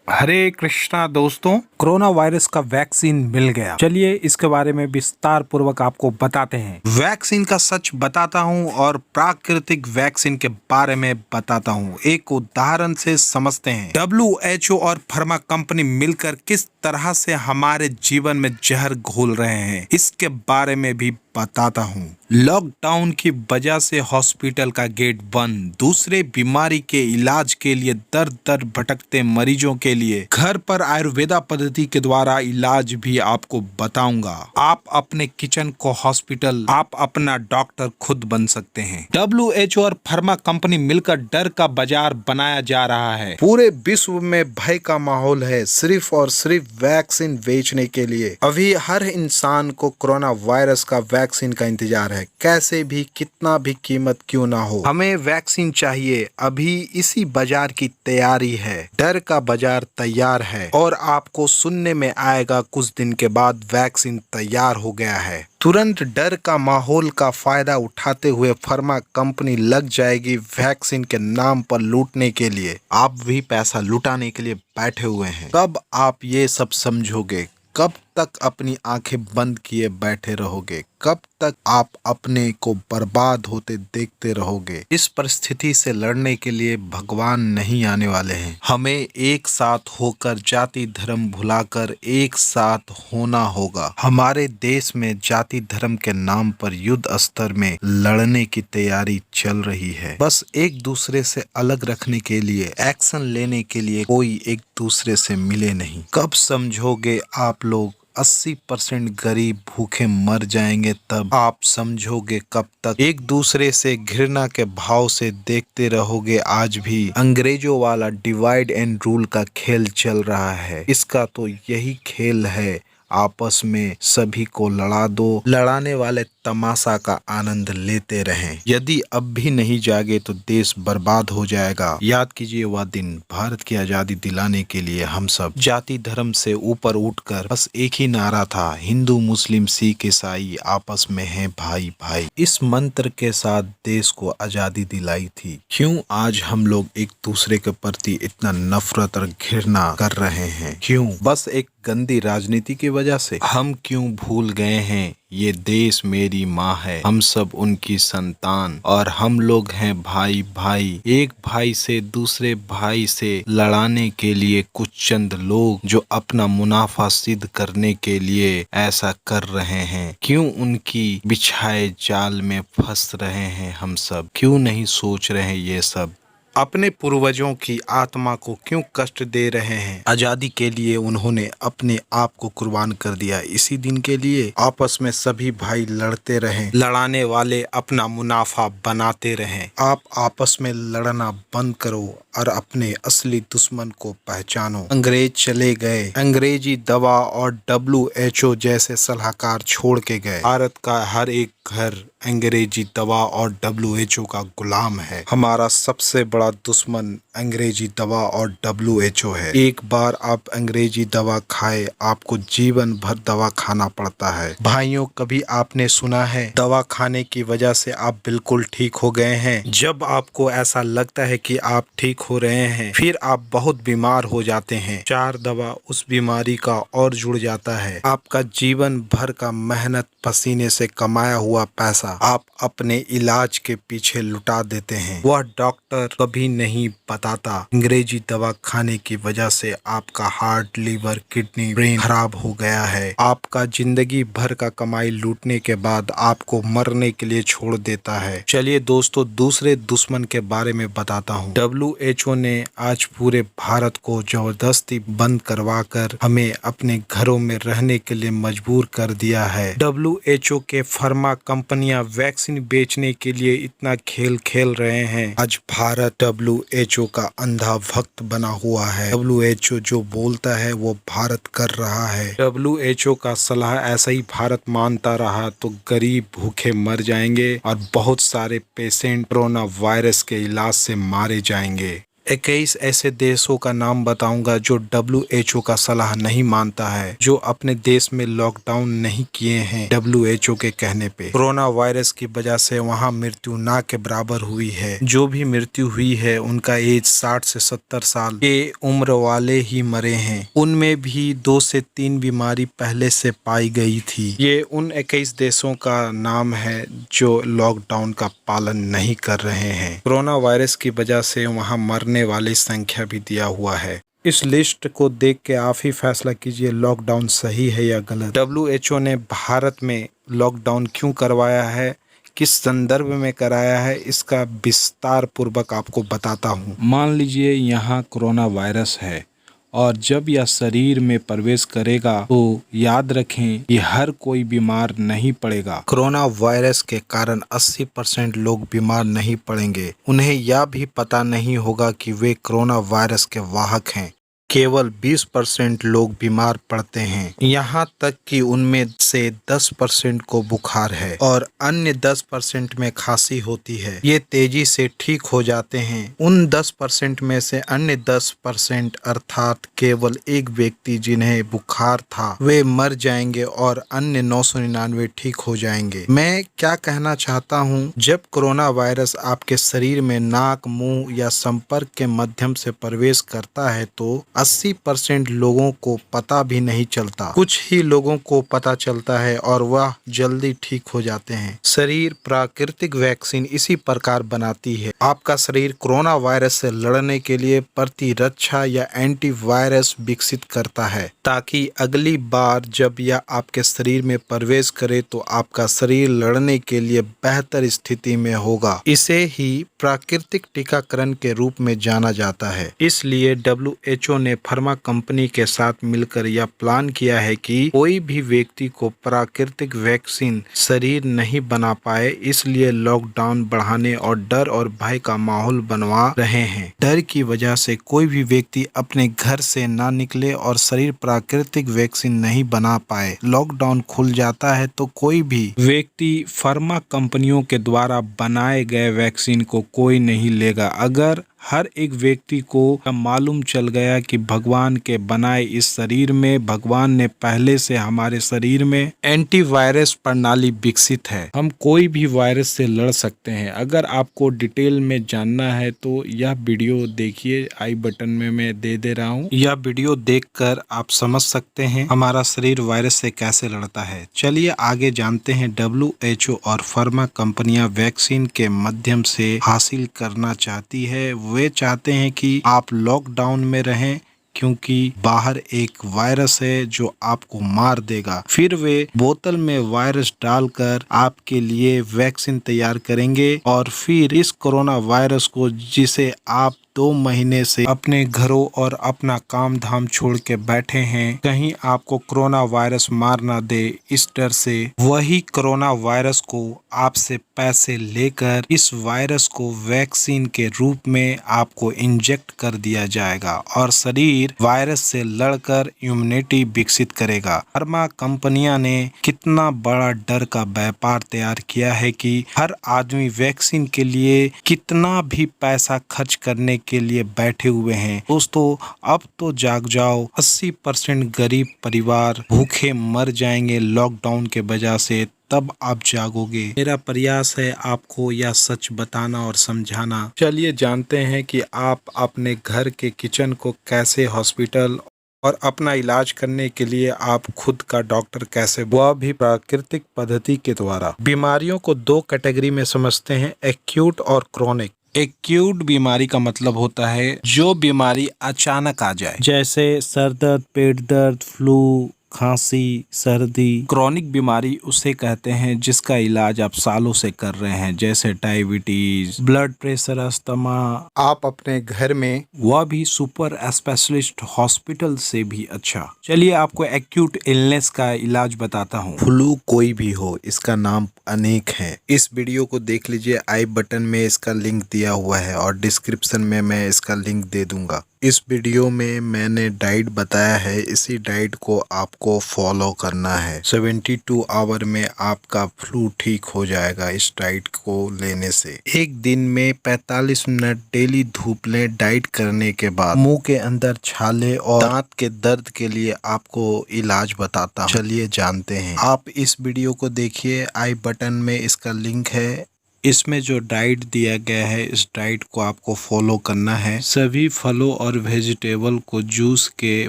हरे कृष्णा दोस्तों, corona virus का vaccine मिल गया। चलिए इसके बारे में विस्तार पूर्वक आपको बताते हैं। वैक्सीन का सच बताता हूं और प्राकृतिक वैक्सीन के बारे में बताता हूं। एक उदाहरण से समझते हैं। WHO और फार्मा कंपनी मिलकर किस तरह से हमारे जीवन में जहर घोल रहे हैं, इसके बारे में भी बताता हूँ। लॉकडाउन की वजह से हॉस्पिटल का गेट बंद, दूसरे बीमारी के इलाज के लिए दर दर भटकते मरीजों के लिए घर पर आयुर्वेदा पद्धति के द्वारा इलाज भी आपको बताऊंगा। आप अपने किचन को हॉस्पिटल, आप अपना डॉक्टर खुद बन सकते हैं। WHO और फार्मा कंपनी मिलकर डर का बाजार बनाया जा रहा है। पूरे विश्व में भय का माहौल है, सिर्फ और सिर्फ वैक्सीन बेचने के लिए। अभी हर इंसान को कोरोना वायरस का वैक्सीन का इंतजार है, कैसे भी कितना भी कीमत क्यों ना हो, हमें वैक्सीन चाहिए। अभी इसी बाजार की तैयारी है, डर का बाजार तैयार है और आपको सुनने में आएगा कुछ दिन के बाद वैक्सीन तैयार हो गया है। तुरंत डर का माहौल का फायदा उठाते हुए फार्मा कंपनी लग जाएगी वैक्सीन के नाम पर लूटने के लिए। आप भी पैसा लुटाने के लिए बैठे हुए हैं। कब आप ये सब समझोगे? कब तक अपनी आंखें बंद किए बैठे रहोगे? कब तक आप अपने को बर्बाद होते देखते रहोगे? इस परिस्थिति से लड़ने के लिए भगवान नहीं आने वाले हैं। हमें एक साथ होकर जाति धर्म भुलाकर एक साथ होना होगा। हमारे देश में जाति धर्म के नाम पर युद्ध स्तर में लड़ने की तैयारी चल रही है। बस एक दूसरे से अलग रखने के लिए, एक्शन लेने के लिए कोई एक दूसरे से मिले नहीं। कब समझोगे आप लोग 80% गरीब भूखे मर जाएंगे? तब आप समझोगे कब तक एक दूसरे से घृणा के भाव से देखते रहोगे? आज भी अंग्रेजों वाला डिवाइड एंड रूल का खेल चल रहा है। इसका तो यही खेल है, आपस में सभी को लड़ा दो, लड़ाने वाले तमाशा का आनंद लेते रहें। यदि अब भी नहीं जागे तो देश बर्बाद हो जाएगा। याद कीजिए वह दिन, भारत की आजादी दिलाने के लिए हम सब जाति धर्म से ऊपर उठकर बस एक ही नारा था, हिंदू मुस्लिम सिख ईसाई आपस में है भाई भाई। इस मंत्र के साथ देश को आजादी दिलाई थी। क्यों आज हम लोग एक दूसरे के प्रति इतना नफरत और घृणा कर रहे हैं? क्यों? बस एक गंदी राजनीति की वजह से। हम क्यों भूल गए हैं ये देश मेरी माँ है, हम सब उनकी संतान और हम लोग हैं भाई भाई। एक भाई से दूसरे भाई से लड़ाने के लिए कुछ चंद लोग जो अपना मुनाफा सिद्ध करने के लिए ऐसा कर रहे हैं। क्यों उनकी बिछाए जाल में फंस रहे हैं हम सब? क्यों नहीं सोच रहे ये सब? अपने पूर्वजों की आत्मा को क्यों कष्ट दे रहे हैं? आजादी के लिए उन्होंने अपने आप को कुर्बान कर दिया। इसी दिन के लिए आपस में सभी भाई लड़ते रहें, लड़ाने वाले अपना मुनाफा बनाते रहें। आप आपस में लड़ना बंद करो और अपने असली दुश्मन को पहचानो। अंग्रेज चले गए, अंग्रेजी दवा और WHO जैसे सलाहकार छोड़ के गए। भारत का हर एक घर अंग्रेजी दवा और WHO का गुलाम है। हमारा सबसे बड़ा दुश्मन अंग्रेजी दवा और WHO है। एक बार आप अंग्रेजी दवा खाए, आपको जीवन भर दवा खाना पड़ता है। भाइयों, कभी आपने सुना है दवा खाने की वजह से आप बिल्कुल ठीक हो गए हैं? जब आपको ऐसा लगता है कि आप ठीक हो रहे हैं, फिर आप बहुत बीमार हो जाते हैं। 4 दवा उस बीमारी का और जुड़ जाता है। आपका जीवन भर का मेहनत पसीने से कमाया हुआ पैसा आप अपने इलाज के पीछे लुटा देते हैं। वह डॉक्टर कभी नहीं बताता। अंग्रेजी दवा खाने की वजह से आपका हार्ट, लीवर, किडनी, ब्रेन खराब हो गया है। आपका जिंदगी भर का कमाई लूटने के बाद आपको मरने के लिए छोड़ देता है। चलिए दोस्तों, दूसरे दुश्मन के बारे में बताता हूँ। WHO ने आज पूरे भारत को जबरदस्ती बंद करवा कर हमें अपने घरों में रहने के लिए मजबूर कर दिया है। WHO के फार्मा कंपनियां वैक्सीन बेचने के लिए इतना खेल खेल रहे हैं। आज भारत WHO का अंधा भक्त बना हुआ है। WHO जो बोलता है वो भारत कर रहा है। WHO का सलाह ऐसा ही भारत मानता रहा तो गरीब भूखे मर जाएंगे और बहुत सारे पेशेंट कोरोना वायरस के इलाज से मारे जाएंगे। 21 ऐसे देशों का नाम बताऊंगा जो WHO का सलाह नहीं मानता है, जो अपने देश में लॉकडाउन नहीं किए हैं WHO के कहने पे। कोरोना वायरस की वजह से वहां मृत्यु ना के बराबर हुई है। जो भी मृत्यु हुई है उनका एज 60 से 70 साल के उम्र वाले ही मरे हैं। उनमें भी 2 से 3 बीमारी पहले से पाई गई थी। ये उन 21 देशों का नाम है जो लॉकडाउन का पालन नहीं कर रहे हैं। कोरोना वायरस की वजह से वहां मरने वाली संख्या भी दिया हुआ है। इस लिस्ट को देख के आप ही फैसला कीजिए लॉकडाउन सही है या गलत। WHO ने भारत में लॉकडाउन क्यों करवाया है, किस संदर्भ में कराया है, इसका विस्तार पूर्वक आपको बताता हूँ। मान लीजिए यहाँ कोरोना वायरस है और जब यह शरीर में प्रवेश करेगा तो याद रखें कि हर कोई बीमार नहीं पड़ेगा। कोरोना वायरस के कारण 80% लोग बीमार नहीं पड़ेंगे। उन्हें यह भी पता नहीं होगा कि वे कोरोना वायरस के वाहक हैं। केवल 20% लोग बीमार पड़ते हैं। यहाँ तक कि उनमें से 10% को बुखार है और अन्य 10% में खांसी होती है। ये तेजी से ठीक हो जाते हैं। उन 10% में से अन्य 10% अर्थात केवल एक व्यक्ति जिन्हें बुखार था वे मर जाएंगे और अन्य 999 ठीक हो जाएंगे। मैं क्या कहना चाहता हूँ, जब कोरोना वायरस आपके शरीर में नाक, मुंह या संपर्क के माध्यम से प्रवेश करता है तो 80% लोगों को पता भी नहीं चलता। कुछ ही लोगों को पता चलता है और वह जल्दी ठीक हो जाते हैं। शरीर प्राकृतिक वैक्सीन इसी प्रकार बनाती है। आपका शरीर कोरोना वायरस से लड़ने के लिए प्रतिरक्षा या एंटीवायरस विकसित करता है ताकि अगली बार जब यह आपके शरीर में प्रवेश करे तो आपका शरीर लड़ने के लिए बेहतर स्थिति में होगा। इसे ही प्राकृतिक टीकाकरण के रूप में जाना जाता है। इसलिए WHO ने फार्मा कंपनी के साथ मिलकर यह प्लान किया है कि कोई भी व्यक्ति को प्राकृतिक वैक्सीन शरीर नहीं बना पाए, इसलिए लॉकडाउन बढ़ाने और डर और भय का माहौल बनवा रहे हैं। डर की वजह से कोई भी व्यक्ति अपने घर से ना निकले और शरीर प्राकृतिक वैक्सीन नहीं बना पाए। लॉकडाउन खुल जाता है तो कोई भी व्यक्ति फार्मा कंपनियों के द्वारा बनाए गए वैक्सीन को कोई नहीं लेगा। अगर हर एक व्यक्ति को मालूम चल गया कि भगवान के बनाए इस शरीर में भगवान ने पहले से हमारे शरीर में एंटीवायरस प्रणाली विकसित है, हम कोई भी वायरस से लड़ सकते हैं। अगर आपको डिटेल में जानना है तो यह वीडियो देखिए, आई बटन में मैं दे रहा हूँ। यह वीडियो देखकर आप समझ सकते हैं हमारा शरीर वायरस से कैसे लड़ता है। चलिए आगे जानते हैं। WHO और फार्मा कंपनियां वैक्सीन के माध्यम से हासिल करना चाहती है। वे चाहते हैं कि आप लॉकडाउन में रहें क्योंकि बाहर एक वायरस है जो आपको मार देगा। फिर वे बोतल में वायरस डालकर आपके लिए वैक्सीन तैयार करेंगे और फिर इस कोरोना वायरस को, जिसे आप 2 महीने से अपने घरों और अपना काम धाम छोड़ के बैठे हैं, कहीं आपको कोरोना वायरस मार ना दे, इस डर से वही कोरोना वायरस को आपसे पैसे लेकर इस वायरस को वैक्सीन के रूप में आपको इंजेक्ट कर दिया जाएगा और शरीर वायरस से लड़कर इम्यूनिटी विकसित करेगा। फार्मा कंपनियां ने कितना बड़ा डर का व्यापार तैयार किया है कि हर आदमी वैक्सीन के लिए कितना भी पैसा खर्च करने के लिए बैठे हुए हैं। दोस्तों अब तो जाग जाओ, 80% गरीब परिवार भूखे मर जाएंगे लॉकडाउन के वजह से, तब आप जागोगे। मेरा प्रयास है आपको यह सच बताना और समझाना। चलिए जानते हैं कि आप अपने घर के किचन को कैसे हॉस्पिटल और अपना इलाज करने के लिए आप खुद का डॉक्टर कैसे, वह भी प्राकृतिक पद्धति के द्वारा। बीमारियों को 2 कैटेगरी में समझते हैं, एक्यूट और क्रोनिक। एक्यूट बीमारी का मतलब होता है जो बीमारी अचानक आ जाए, जैसे सर दर्द, पेट दर्द, फ्लू, खांसी, सर्दी। क्रोनिक बीमारी उसे कहते हैं जिसका इलाज आप सालों से कर रहे हैं, जैसे डायबिटीज, ब्लड प्रेशर, अस्थमा। आप अपने घर में, वह भी सुपर स्पेशलिस्ट हॉस्पिटल से भी अच्छा। चलिए आपको एक्यूट इलनेस का इलाज बताता हूँ। फ्लू कोई भी हो, इसका नाम अनेक है। इस वीडियो को देख लीजिए, आई बटन में इसका लिंक दिया हुआ है और डिस्क्रिप्शन में मैं इसका लिंक दे दूंगा। इस वीडियो में मैंने डाइट बताया है, इसी डाइट को आपको फॉलो करना है। 72 आवर में आपका फ्लू ठीक हो जाएगा इस डाइट को लेने से। एक दिन में 45 मिनट डेली धूप लें। डाइट करने के बाद मुंह के अंदर छाले और दांत के दर्द के लिए आपको इलाज बताता हूँ। चलिए जानते हैं। आप इस वीडियो को देखिए, आई बटन में इसका लिंक है। इसमें जो डाइट दिया गया है, इस डाइट को आपको फॉलो करना है। सभी फलों और वेजिटेबल को जूस के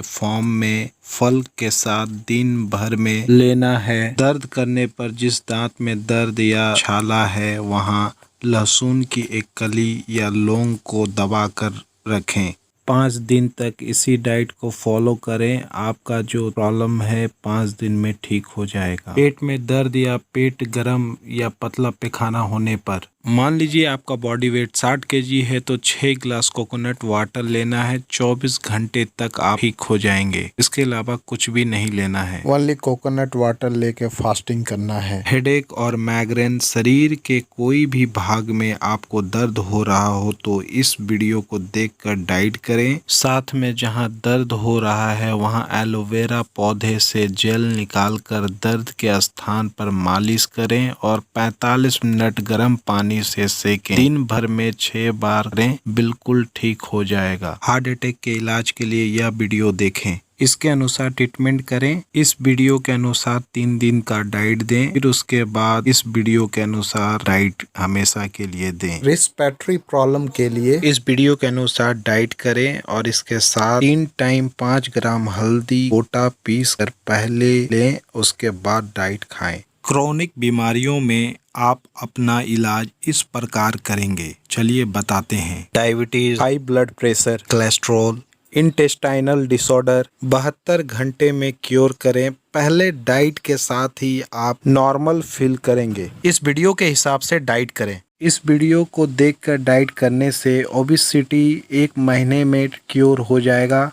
फॉर्म में फल के साथ दिन भर में लेना है। दर्द करने पर जिस दांत में दर्द या छाला है वहां लहसुन की एक कली या लौंग को दबाकर रखें। 5 दिन तक इसी डाइट को फॉलो करें। आपका जो प्रॉब्लम है 5 दिन में ठीक हो जाएगा। पेट में दर्द या पेट गरम या पतला पैखाना होने पर, मान लीजिए आपका बॉडी वेट 60 kg है तो 6 गिलास कोकोनट वाटर लेना है। 24 घंटे तक आप ठीक हो जाएंगे। इसके अलावा कुछ भी नहीं लेना है। ओनली कोकोनट वाटर लेके फास्टिंग करना है। हेडेक और माइग्रेन, शरीर के कोई भी भाग में आपको दर्द हो रहा हो तो इस वीडियो को देखकर डाइट करें। साथ में जहां दर्द हो रहा है वहां एलोवेरा पौधे से जेल निकालकर दर्द के स्थान पर मालिश करें और 45 मिनट गर्म पानी से सेकें। दिन भर में 6 बार करें, बिल्कुल ठीक हो जाएगा। हार्ट अटैक के इलाज के लिए यह वीडियो देखें, इसके अनुसार ट्रीटमेंट करें। इस वीडियो के अनुसार 3 दिन का डाइट दें, फिर उसके बाद इस वीडियो के अनुसार डाइट हमेशा के लिए दें। रेस्पिरेटरी प्रॉब्लम के लिए इस वीडियो के अनुसार डाइट करें और इसके साथ 3 टाइम 5 ग्राम हल्दी गोटा पीस कर पहले लें, उसके बाद डाइट खाएं। क्रोनिक बीमारियों में आप अपना इलाज इस प्रकार करेंगे, चलिए बताते हैं। Diabetes, high blood pressure, cholesterol, intestinal disorder 72 घंटे में क्योर करें। पहले डाइट के साथ ही आप नॉर्मल फील करेंगे। इस वीडियो के हिसाब से डाइट करें। इस वीडियो को देखकर डाइट करने से ओबेसिटी 1 महीने में क्योर हो जाएगा।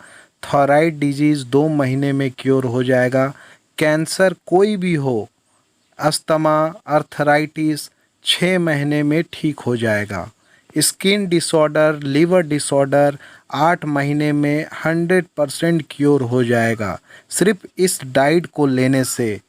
थायराइड डिजीज 2 महीने में क्योर हो जाएगा। कैंसर कोई भी हो, अस्थमा, अर्थराइटिस 6 महीने में ठीक हो जाएगा। स्किन डिसऑर्डर, लिवर डिसऑर्डर 8 महीने में 100% क्योर हो जाएगा, सिर्फ इस डाइट को लेने से।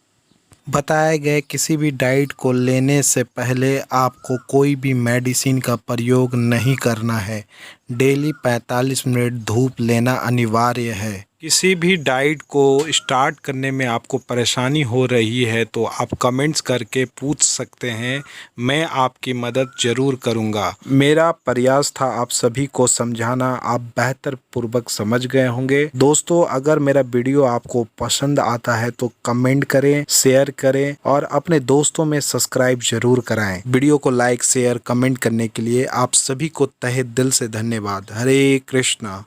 बताए गए किसी भी डाइट को लेने से पहले आपको कोई भी मेडिसिन का प्रयोग नहीं करना है। डेली 45 मिनट धूप लेना अनिवार्य है। किसी भी डाइट को स्टार्ट करने में आपको परेशानी हो रही है तो आप कमेंट्स करके पूछ सकते हैं, मैं आपकी मदद ज़रूर करूंगा। मेरा प्रयास था आप सभी को समझाना, आप बेहतर पूर्वक समझ गए होंगे। दोस्तों, अगर मेरा वीडियो आपको पसंद आता है तो कमेंट करें, शेयर करें और अपने दोस्तों में सब्सक्राइब जरूर कराएं। वीडियो को लाइक, शेयर, कमेंट करने के लिए आप सभी को तहे दिल से धन्यवाद। हरे कृष्णा।